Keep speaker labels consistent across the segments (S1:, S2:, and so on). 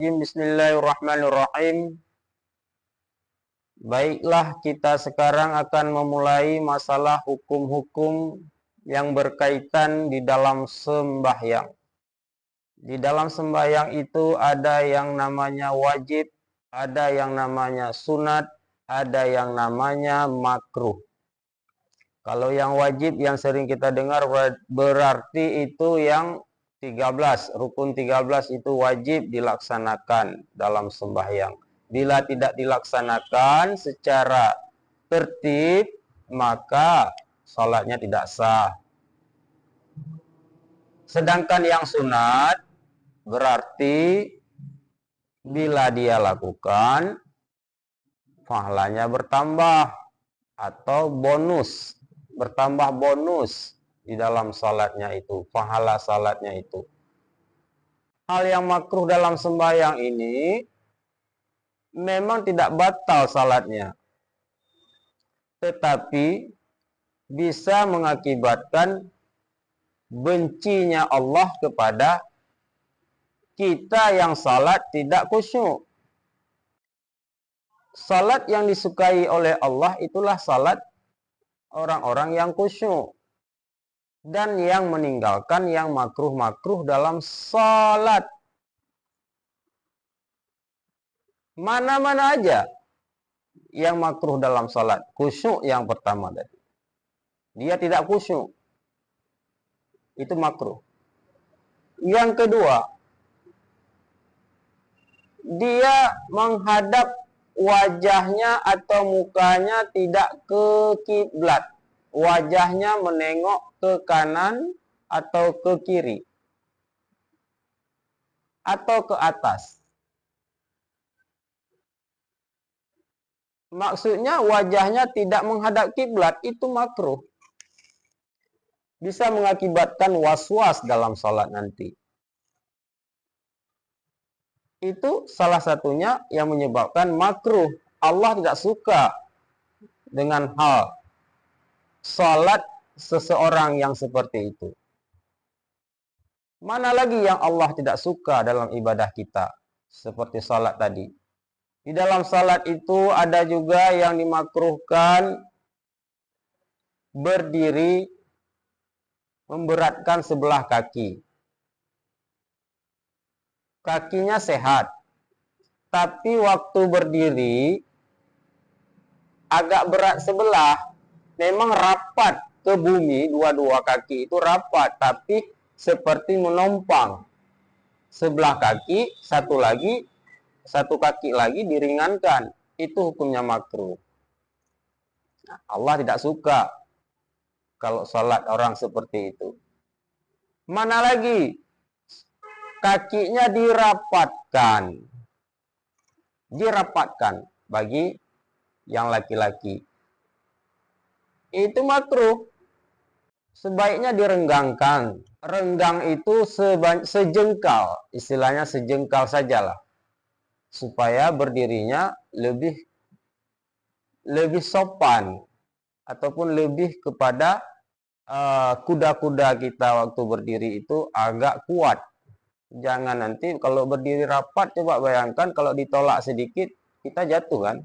S1: Bismillahirrahmanirrahim. Baiklah, kita sekarang akan memulai masalah hukum-hukum yang berkaitan di dalam sembahyang. Di dalam sembahyang itu ada yang namanya wajib, ada yang namanya sunat, ada yang namanya makruh. Kalau yang wajib yang sering kita dengar berarti itu yang 13, rukun 13 itu wajib dilaksanakan dalam sembahyang. Bila tidak dilaksanakan secara tertib, maka salatnya tidak sah. Sedangkan yang sunat berarti bila dia lakukan, pahalanya bertambah atau bonus, bertambah bonus di dalam salatnya itu, pahala salatnya itu. Hal yang makruh dalam sembahyang ini memang tidak batal salatnya, tetapi bisa mengakibatkan bencinya Allah kepada kita yang salat tidak khusyuk. Salat yang disukai oleh Allah itulah salat orang-orang yang khusyuk dan yang meninggalkan yang makruh-makruh dalam salat. Mana-mana aja yang makruh dalam salat. Khusyuk yang pertama tadi. Dia tidak khusyuk. Itu makruh. Yang kedua, dia menghadap wajahnya atau mukanya tidak ke kiblat. Wajahnya menengok ke kanan atau ke kiri atau ke atas. Maksudnya wajahnya tidak menghadap kiblat, itu makruh. Bisa mengakibatkan was-was dalam salat nanti. Itu salah satunya yang menyebabkan makruh. Allah tidak suka dengan hal salat seseorang yang seperti itu. Mana lagi yang Allah tidak suka dalam ibadah kita, seperti salat tadi. Di dalam salat itu ada juga yang dimakruhkan berdiri memberatkan sebelah kaki. Kakinya sehat, tapi waktu berdiri agak berat sebelah. Memang rapat ke bumi, dua-dua kaki itu rapat, tapi seperti menompang. Sebelah kaki, satu kaki lagi diringankan. Itu hukumnya makruh. Nah, Allah tidak suka kalau salat orang seperti itu. Mana lagi? Kakinya dirapatkan. Dirapatkan bagi yang laki-laki. Itu makruh. Sebaiknya direnggangkan. Renggang itu sejengkal. Istilahnya sejengkal sajalah. Supaya berdirinya lebih sopan. Ataupun lebih kepada kuda-kuda kita waktu berdiri itu agak kuat. Jangan nanti kalau berdiri rapat, coba bayangkan kalau ditolak sedikit, kita jatuh kan.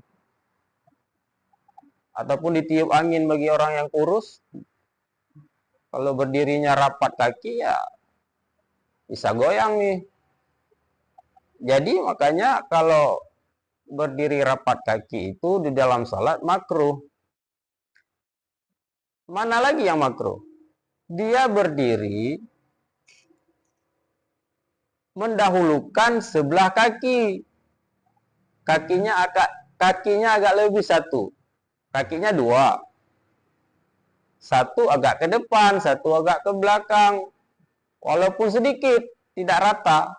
S1: Ataupun ditiup angin bagi orang yang kurus, kalau berdirinya rapat kaki ya bisa goyang nih. Jadi makanya kalau berdiri rapat kaki itu di dalam salat makruh. Mana lagi yang makruh? Dia berdiri mendahulukan sebelah kaki. Kakinya agak lebih satu. Kakinya dua. Satu agak ke depan, satu agak ke belakang. Walaupun sedikit, tidak rata,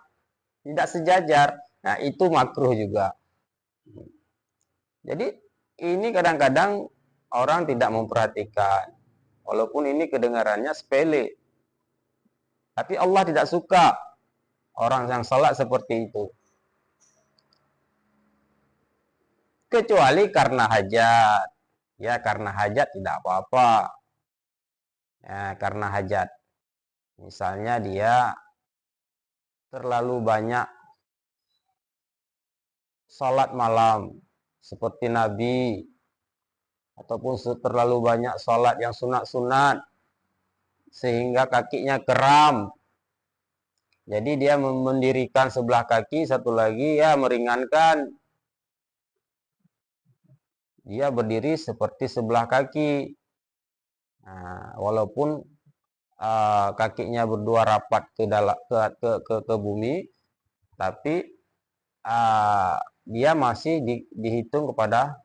S1: tidak sejajar. Nah, itu makruh juga. Jadi, ini kadang-kadang orang tidak memperhatikan. Walaupun ini kedengarannya sepele. Tapi Allah tidak suka orang yang salat seperti itu. Kecuali karena hajat. Ya, karena hajat tidak apa-apa. Ya, karena hajat. Misalnya dia terlalu banyak salat malam seperti Nabi, ataupun terlalu banyak salat yang sunat-sunat sehingga kakinya kram. Jadi dia mendirikan sebelah kaki, satu lagi ya meringankan. Dia berdiri seperti sebelah kaki. Nah, walaupun kakinya berdua rapat ke bumi, tapi dia masih dihitung kepada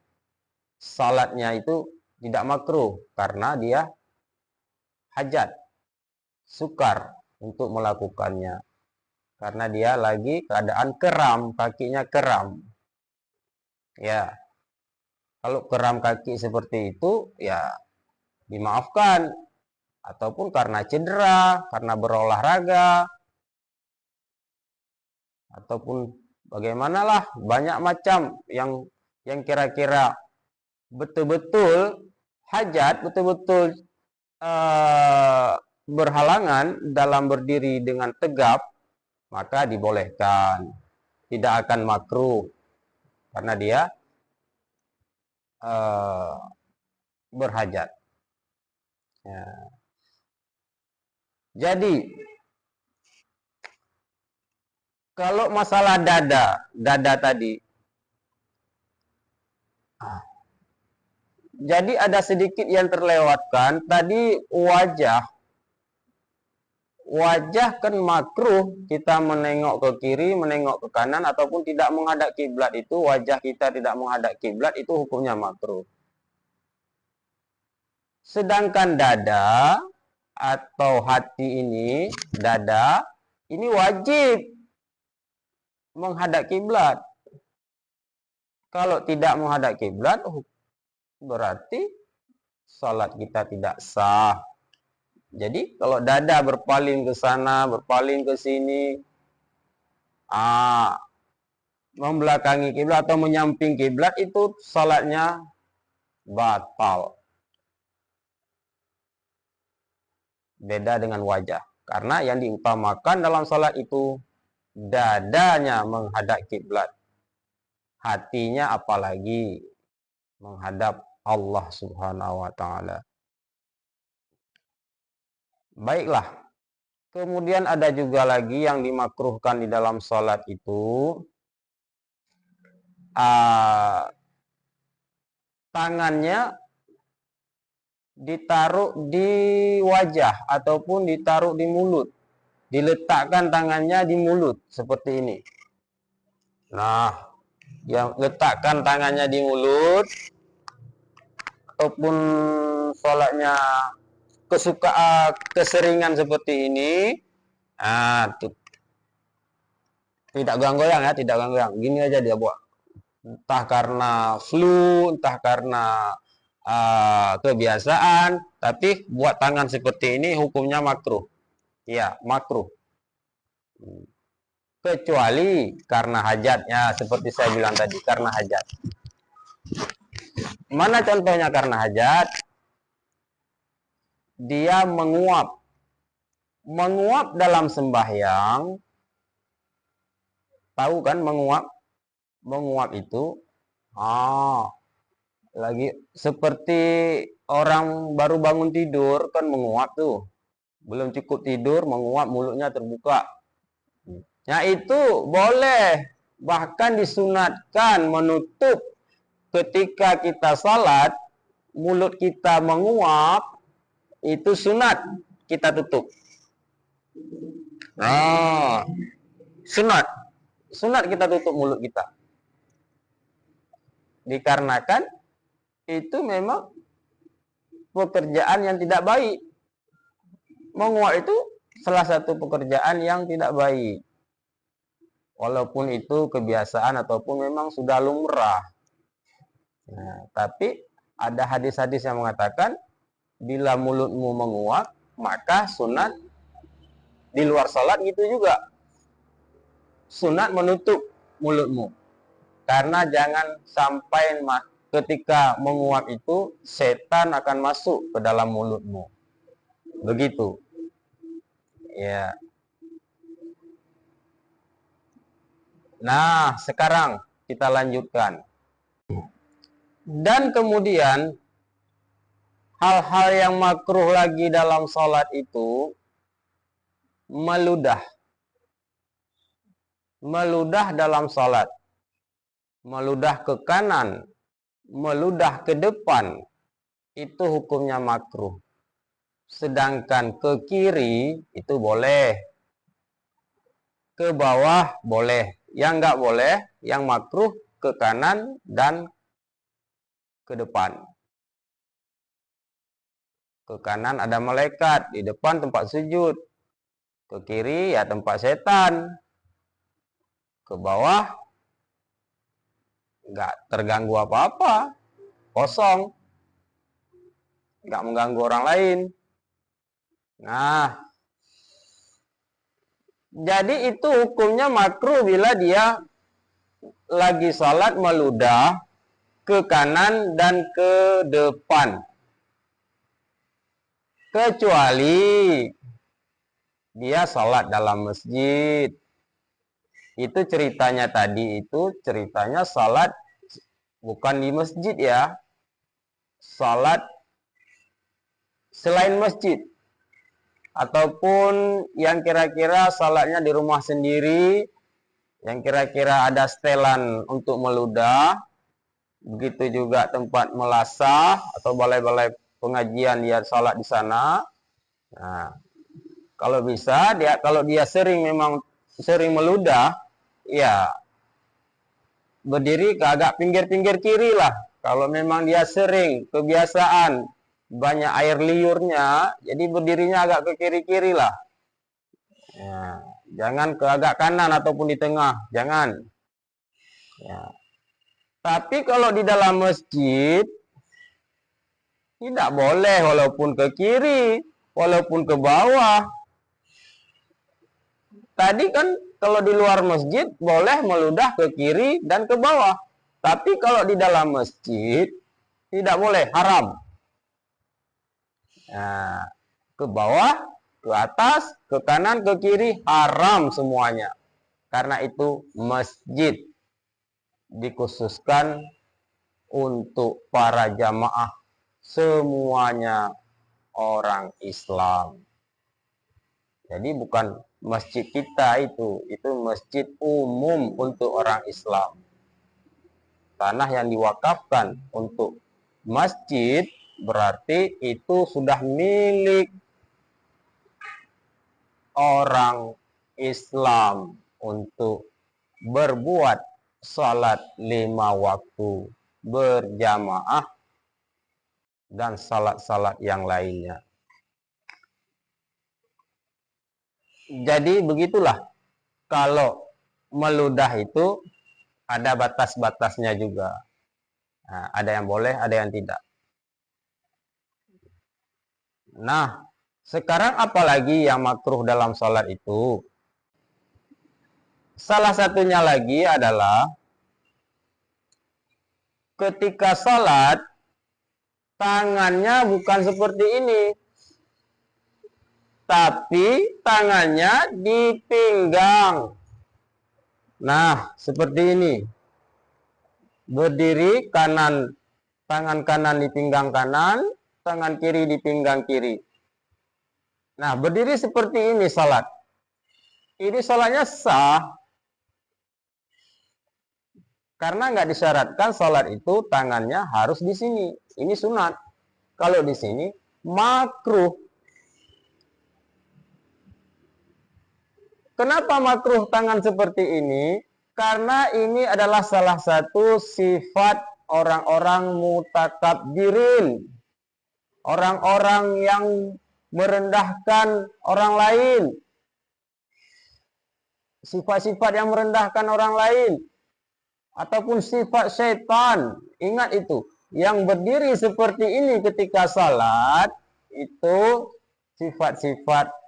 S1: salatnya itu tidak makruh karena dia hajat, sukar untuk melakukannya. Karena dia lagi keadaan kram, kakinya kram. Ya, kalau kram kaki seperti itu, ya dimaafkan. Ataupun karena cedera, karena berolahraga, ataupun bagaimanalah, banyak macam yang kira-kira betul-betul hajat, betul-betul berhalangan dalam berdiri dengan tegap, maka dibolehkan, tidak akan makruh karena dia berhajat. Ya. Jadi kalau masalah dada tadi, jadi ada sedikit yang terlewatkan tadi. Wajah kan makruh kita menengok ke kiri, menengok ke kanan, ataupun tidak menghadap kiblat. Itu wajah kita tidak menghadap kiblat, itu hukumnya makruh. Sedangkan dada atau hati ini, dada ini wajib menghadap kiblat. Kalau tidak menghadap kiblat, berarti salat kita tidak sah. Jadi kalau dada berpaling ke sana, berpaling ke sini, membelakangi kiblat atau menyamping kiblat, itu salatnya batal. Beda dengan wajah. Karena yang diutamakan dalam salat itu dadanya menghadap kiblat. Hatinya apalagi menghadap Allah Subhanahu wa taala. Baiklah. Kemudian ada juga lagi yang dimakruhkan di dalam salat itu, tangannya ditaruh di wajah ataupun ditaruh di mulut. Diletakkan tangannya di mulut seperti ini. Nah, yang letakkan tangannya di mulut, ataupun salatnya keseringan seperti ini, tidak goyang ya, tidak goyang. Gini aja dia buat. Entah karena flu, entah karena kebiasaan, tapi buat tangan seperti ini hukumnya makruh. Ya, makruh. Kecuali karena hajatnya, seperti saya bilang tadi, karena hajat. Mana contohnya karena hajat? Dia menguap dalam sembahyang. Tahu kan menguap itu lagi seperti orang baru bangun tidur kan menguap tuh, belum cukup tidur menguap, mulutnya terbuka. Nah itu boleh, bahkan disunatkan menutup ketika kita salat. Mulut kita menguap, itu sunat kita tutup. Sunat kita tutup mulut kita. Dikarenakan itu memang pekerjaan yang tidak baik. Menguap itu salah satu pekerjaan yang tidak baik. Walaupun itu kebiasaan ataupun memang sudah lumrah. Nah, tapi ada hadis-hadis yang mengatakan bila mulutmu menguap, maka sunat di luar salat gitu juga. Sunat menutup mulutmu. Karena jangan sampai ketika menguap itu setan akan masuk ke dalam mulutmu. Begitu. Ya. Nah, sekarang kita lanjutkan. Dan kemudian hal-hal yang makruh lagi dalam sholat itu meludah. Meludah dalam sholat. Meludah ke kanan, meludah ke depan, itu hukumnya makruh. Sedangkan ke kiri itu boleh. Ke bawah boleh. Yang nggak boleh, yang makruh ke kanan dan ke depan. Ke kanan ada malaikat, di depan tempat sujud. Ke kiri ya tempat setan. Ke bawah nggak terganggu apa-apa, kosong, nggak mengganggu orang lain. Nah, jadi itu hukumnya makruh bila dia lagi sholat meludah ke kanan dan ke depan. Kecuali dia sholat dalam masjid. Itu ceritanya tadi, itu ceritanya sholat bukan di masjid ya. Sholat selain masjid. Ataupun yang kira-kira sholatnya di rumah sendiri, yang kira-kira ada setelan untuk meludah, begitu juga tempat melasah atau balai-balai pengajian dia sholat di sana. Nah, kalau bisa kalau dia memang sering meludah, ya berdiri ke agak pinggir-pinggir kiri lah. Kalau memang dia sering kebiasaan banyak air liurnya, jadi berdirinya agak ke kiri-kiri lah. Ya, jangan ke agak kanan ataupun di tengah, jangan. Ya. Tapi kalau di dalam masjid tidak boleh walaupun ke kiri, walaupun ke bawah. Tadi kan kalau di luar masjid boleh meludah ke kiri dan ke bawah. Tapi kalau di dalam masjid tidak boleh, haram. Nah, ke bawah, ke atas, ke kanan, ke kiri, haram semuanya. Karena itu masjid dikhususkan untuk para jamaah semuanya orang Islam. Jadi bukan masjid kita itu masjid umum untuk orang Islam. Tanah yang diwakafkan untuk masjid berarti itu sudah milik orang Islam untuk berbuat salat 5 waktu berjamaah dan salat-salat yang lainnya. Jadi begitulah, kalau meludah itu ada batas-batasnya juga. Nah, ada yang boleh, ada yang tidak. Nah, sekarang apalagi yang makruh dalam sholat itu? Salah satunya lagi adalah ketika sholat, tangannya bukan seperti ini. Tapi tangannya di pinggang. Nah, seperti ini. Berdiri kanan, tangan kanan di pinggang kanan, tangan kiri di pinggang kiri. Nah, berdiri seperti ini salat. Ini salatnya sah. Karena nggak disyaratkan salat itu tangannya harus di sini. Ini sunat. Kalau di sini makruh. Kenapa makruh tangan seperti ini? Karena ini adalah salah satu sifat orang-orang mutakabbirin. Orang-orang yang merendahkan orang lain. Sifat-sifat yang merendahkan orang lain. Ataupun sifat syaitan. Ingat itu. Yang berdiri seperti ini ketika salat, itu sifat-sifat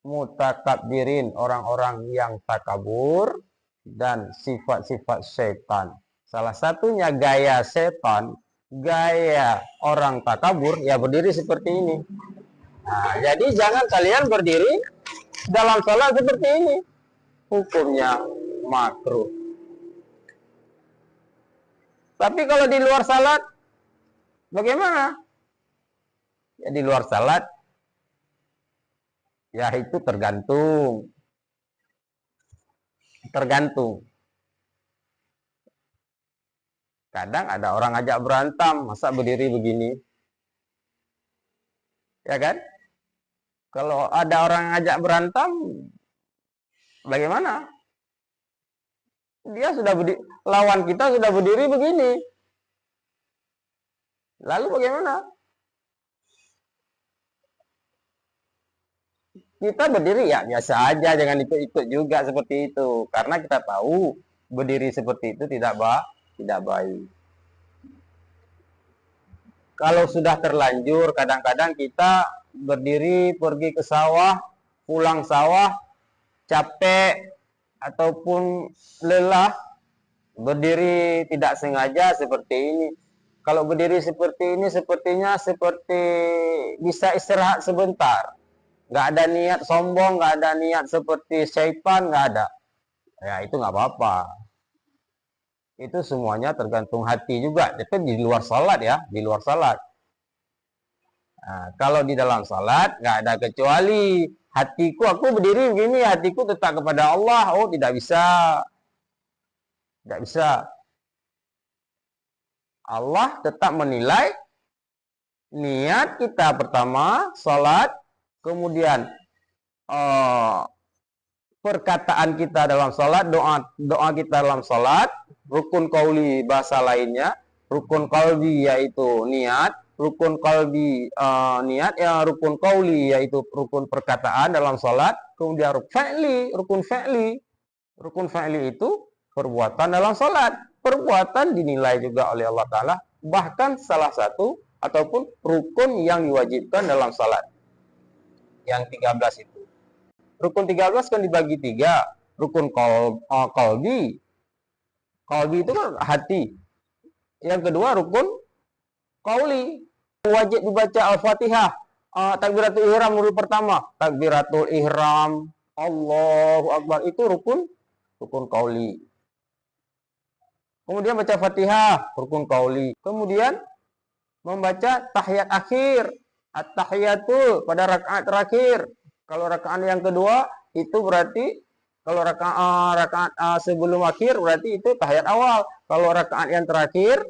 S1: mutakabbirin, orang-orang yang takabur, dan sifat-sifat syaitan. Salah satunya gaya setan, gaya orang takabur, ya berdiri seperti ini. Nah, jadi jangan kalian berdiri dalam salat seperti ini. Hukumnya makruh. Tapi kalau di luar salat, bagaimana? Ya di luar salat, ya itu tergantung. Tergantung. Kadang ada orang ajak berantem, masa berdiri begini? Ya kan? Kalau ada orang ajak berantem, bagaimana? Dia sudah berdiri, lawan kita sudah berdiri begini. Lalu bagaimana? Kita berdiri ya biasa aja, jangan ikut-ikut juga seperti itu. Karena kita tahu berdiri seperti itu tidak baik. Kalau sudah terlanjur, kadang-kadang kita berdiri pergi ke sawah, pulang sawah, capek ataupun lelah, berdiri tidak sengaja seperti ini. Kalau berdiri seperti ini, sepertinya seperti bisa istirahat sebentar. Nggak ada niat sombong, nggak ada niat seperti syaitan, nggak ada. Ya itu nggak apa-apa. Itu semuanya tergantung hati juga. Itu di luar salat ya, di luar salat. Nah, kalau di dalam salat nggak ada kecuali hatiku, aku berdiri begini, hatiku tetap kepada Allah. Oh tidak bisa, tidak bisa. Allah tetap menilai niat kita pertama salat, kemudian perkataan kita dalam salat, doa kita dalam salat, rukun qauli bahasa lainnya, rukun qalbi yaitu niat, rukun qalbi niat, ya rukun qauli yaitu rukun perkataan dalam salat, kemudian rukun fi'li itu perbuatan dalam salat. Perbuatan dinilai juga oleh Allah Ta'ala bahkan salah satu ataupun rukun yang diwajibkan dalam salat. Yang 13 itu. Rukun 13 kan dibagi 3. Rukun qalbi. Qalbi itu kan hati. Yang kedua rukun qauli. Wajib dibaca Al-Fatihah. Takbiratul ihram dulu pertama. Takbiratul ihram. Allahu Akbar. Itu rukun qauli. Kemudian baca Fatihah, rukun qauli. Kemudian membaca tahiyat akhir. At-tahiyatul pada rakaat terakhir. Kalau rakaat yang kedua itu berarti kalau rakaat sebelum akhir berarti itu tahiyat awal. Kalau rakaat yang terakhir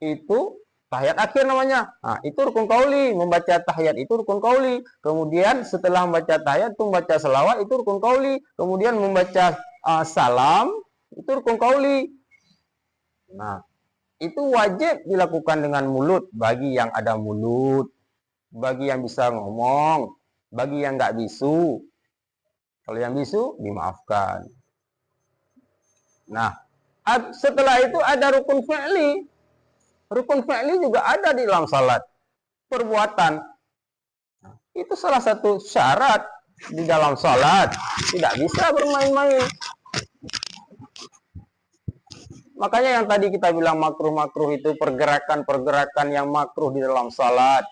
S1: itu tahiyat akhir namanya. Nah, itu rukun qauli, membaca tahiyat itu rukun qauli. Kemudian setelah membaca tahiyat itu membaca selawat itu rukun qauli. Kemudian membaca salam itu rukun qauli. Nah, itu wajib dilakukan dengan mulut bagi yang ada mulut, bagi yang bisa ngomong, bagi yang nggak bisu. Kalau yang bisu dimaafkan. Nah, setelah itu ada rukun fi'li. Rukun fi'li juga ada di dalam salat. Perbuatan. Nah, itu salah satu syarat di dalam salat. Tidak bisa bermain-main. Makanya yang tadi kita bilang makruh-makruh itu pergerakan-pergerakan yang makruh di dalam salat.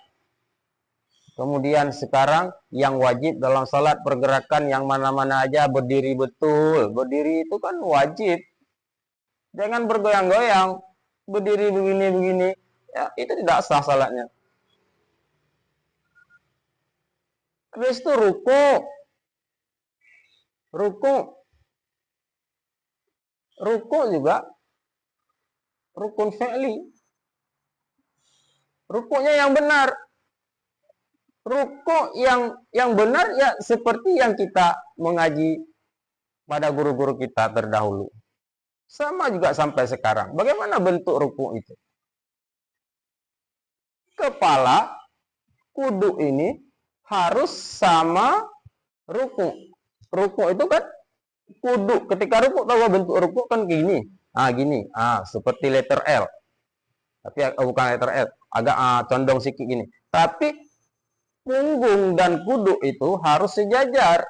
S1: Kemudian sekarang yang wajib dalam salat pergerakan yang mana-mana aja, berdiri betul. Berdiri itu kan wajib. Jangan bergoyang-goyang. Berdiri begini-begini. Ya, itu tidak sah salatnya. Habis itu ruku. Ruku juga rukun fi'li. Rukuknya yang benar. Rukuk yang benar ya seperti yang kita mengaji pada guru-guru kita terdahulu. Sama juga sampai sekarang. Bagaimana bentuk rukuk itu? Kepala kudu ini harus sama rukuk. Rukuk itu kan kudu. Ketika rukuk, tahu bentuk rukuk kan gini. Gini. Seperti letter L. Tapi bukan letter L. Agak condong sedikit gini. Tapi punggung dan kudu itu harus sejajar.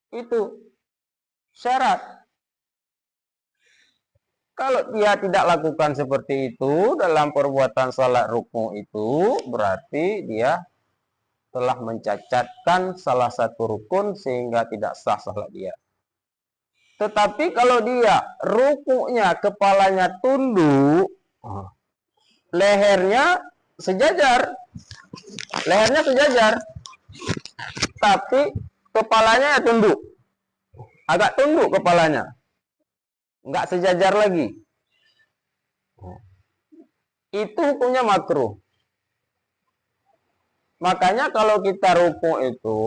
S1: Itu syarat. Kalau dia tidak lakukan seperti itu dalam perbuatan salat rukuk itu, berarti dia telah mencacatkan salah satu rukun sehingga tidak sah salat dia. Tetapi kalau dia rukuknya kepalanya tunduk, lehernya sejajar, tapi kepalanya ya tunduk, agak tunduk kepalanya, nggak sejajar lagi. Itu hukumnya makruh. Makanya kalau kita rukuk itu,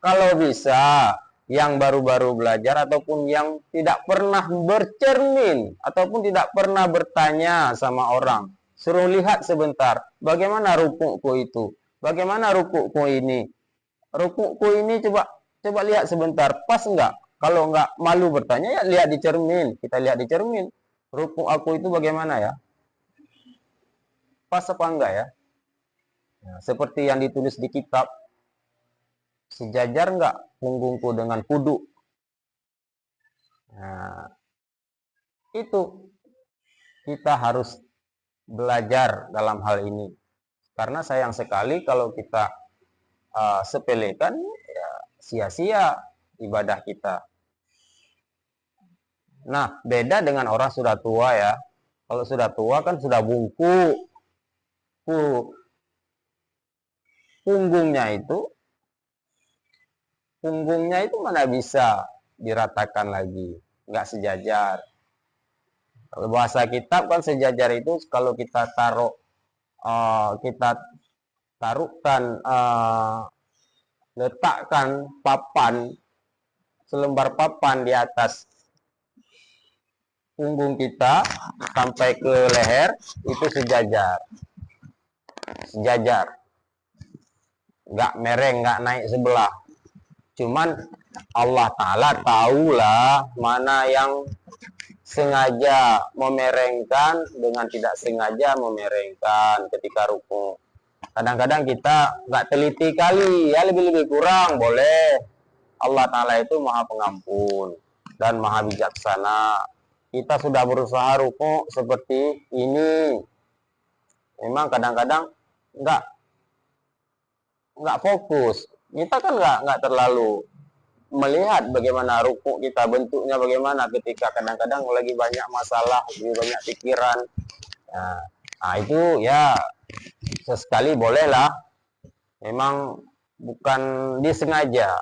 S1: kalau bisa, yang baru-baru belajar ataupun yang tidak pernah bercermin ataupun tidak pernah bertanya sama orang, suruh lihat sebentar, bagaimana rukukku itu, bagaimana rukukku ini, coba lihat sebentar, pas enggak? Kalau enggak malu bertanya, ya lihat di cermin, kita lihat di cermin, rukuk aku itu bagaimana ya, pas apa enggak ya? Nah, seperti yang ditulis di kitab, sejajar enggak punggungku dengan kudu. Nah, itu kita harus belajar dalam hal ini. Karena sayang sekali kalau kita sepelekan, ya sia-sia ibadah kita. Nah, beda dengan orang sudah tua ya. Kalau sudah tua kan sudah bungkuk, punggungnya itu mana bisa diratakan lagi, nggak sejajar. Kalau bahasa kitab kan sejajar itu kalau kita taruhkan, letakkan selembar papan di atas punggung kita sampai ke leher, itu sejajar, nggak mereng, nggak naik sebelah. Cuman Allah Ta'ala tahulah mana yang sengaja memerengkan dengan tidak sengaja memerengkan ketika rukuk. Kadang-kadang kita nggak teliti kali, ya lebih-lebih kurang boleh. Allah Ta'ala itu maha pengampun dan maha bijaksana. Kita sudah berusaha rukuk seperti ini, memang kadang-kadang nggak fokus. Kita kan nggak terlalu melihat bagaimana rukuk kita, bentuknya bagaimana, ketika kadang-kadang lagi banyak masalah, lagi banyak pikiran. Nah itu ya sesekali bolehlah, memang bukan disengaja.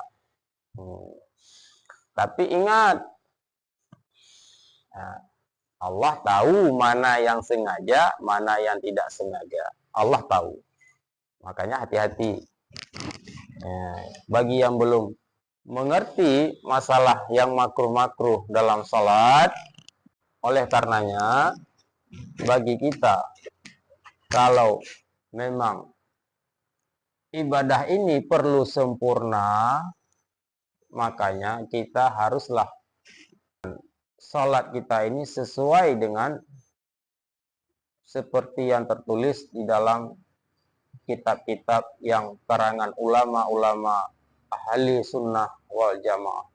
S1: Tapi ingat, Allah tahu mana yang sengaja, mana yang tidak sengaja. Allah tahu. Makanya hati-hati. Bagi yang belum mengerti masalah yang makruh-makruh dalam salat, oleh karenanya bagi kita, kalau memang ibadah ini perlu sempurna, makanya kita haruslah salat kita ini sesuai dengan seperti yang tertulis di dalam kitab-kitab yang karangan ulama-ulama ahli sunnah wal jamaah.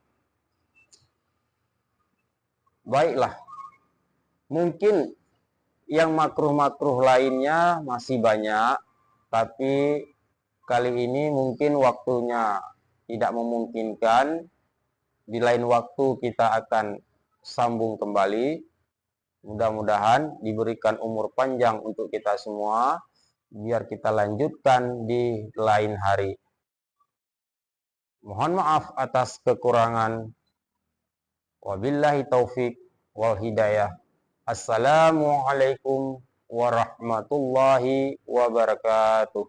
S1: Baiklah, mungkin yang makruh-makruh lainnya masih banyak, tapi kali ini mungkin waktunya tidak memungkinkan. Di lain waktu kita akan sambung kembali. Mudah-mudahan diberikan umur panjang untuk kita semua, biar kita lanjutkan di lain hari. Mohon maaf atas kekurangan. Wabillahi taufik wal hidayah. Assalamualaikum warahmatullahi wabarakatuh.